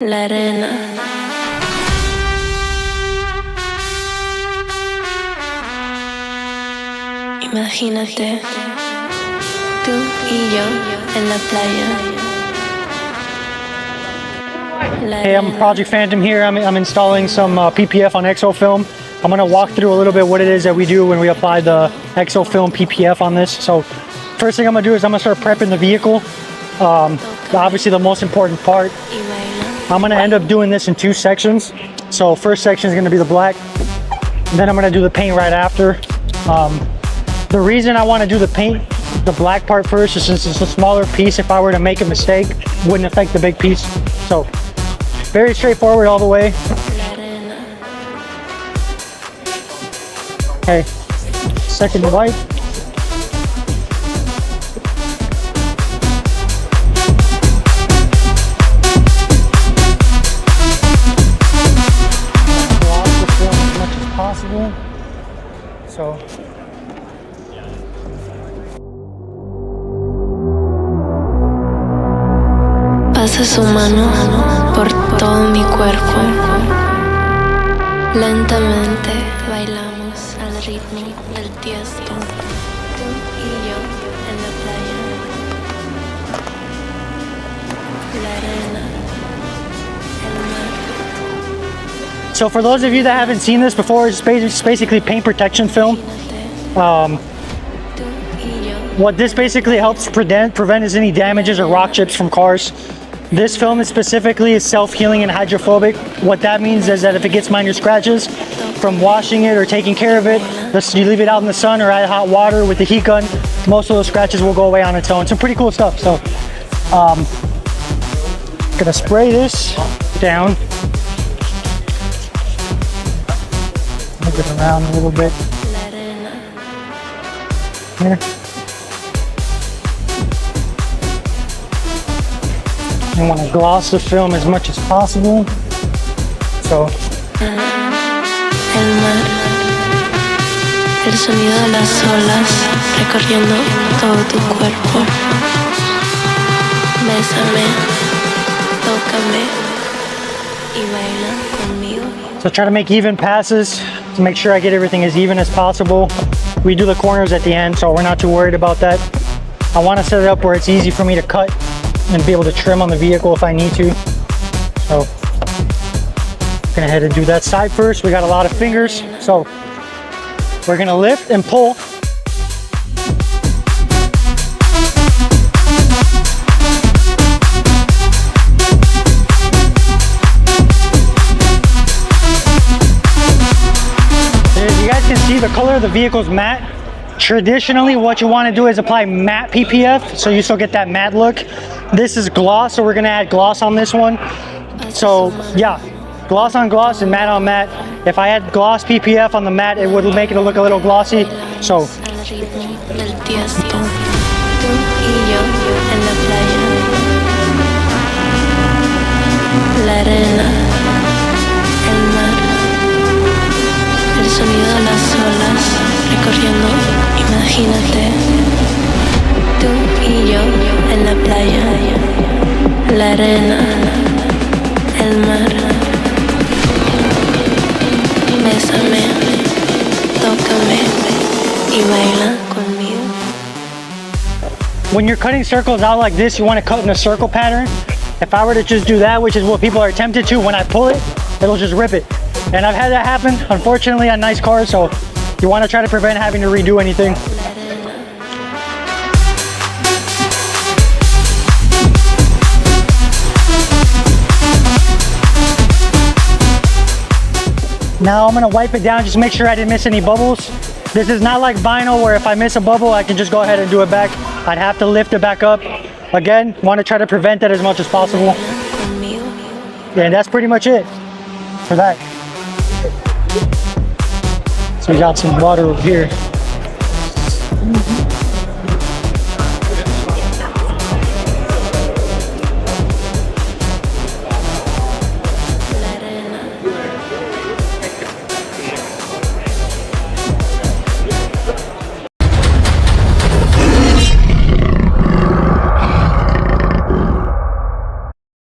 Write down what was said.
La arena. Imagínate, tú y yo en la playa. Hey, I'm Project Phantom here. I'm installing some PPF on Exofilm. I'm going to walk through a little bit what it is that we do when we apply the Exofilm PPF on this. So first thing I'm going to do is I'm going to start prepping the vehicle. Obviously the most important part. I'm going to end up doing this in two sections. So first section is going to be the black. Then I'm going to do the paint right after. The reason I want to do the black part first is since it's a smaller piece. If I were to make a mistake, it wouldn't affect the big piece. So very straightforward all the way. Okay, second white. Gloss the film as much as possible. So pasa su mano por todo mi cuerpo. Lentamente bailamos al ritmo del tiesto. Tú y yo en la playa. La arena, el mar. So for those of you that haven't seen this before, it's basically paint protection film. What this basically helps prevent is any damages or rock chips from cars. This film is specifically self-healing and hydrophobic. What that means is that if it gets minor scratches from washing it or taking care of it, you leave it out in the sun or at hot water with the heat gun, most of those scratches will go away on its own. Some pretty cool stuff. So gonna spray this down. Move it around a little bit. Here. I want to gloss the film as much as possible. So. El mar, el sonido de las olas recorriendo todo tu cuerpo. Bésame, tócame y baila conmigo. So try to make even passes to make sure I get everything as even as possible. We do the corners at the end, so we're not too worried about that. I want to set it up where it's easy for me to cut and be able to trim on the vehicle if I need to. So I'm gonna head and do that side first. We got a lot of fingers, so we're gonna lift and pull. As you guys can see, the color of the vehicle is matte. Traditionally, what you want to do is apply matte PPF, so you still get that matte look. This is gloss, so we're going to add gloss on this one. So yeah, gloss on gloss and matte on matte. If I had gloss PPF on the matte, it would make it look a little glossy. So la arena, el mar, el sonido de las olas recorriendo. Imagínate, tú y yo en la playa. La arena, el mar. Bésame, tócame y baila conmigo. when you're cutting circles out like this, you want to cut in a circle pattern. If I were to just do that, which is what people are tempted to, when I pull it, it'll just rip it. And I've had that happen, unfortunately, on nice cars, so you want to try to prevent having to redo anything. Now I'm gonna wipe it down, just make sure I didn't miss any bubbles. This is not like vinyl where if I miss a bubble, I can just go ahead and do it back. I'd have to lift it back up. Again, want to try to prevent that as much as possible. And that's pretty much it for that. So we got some water over here.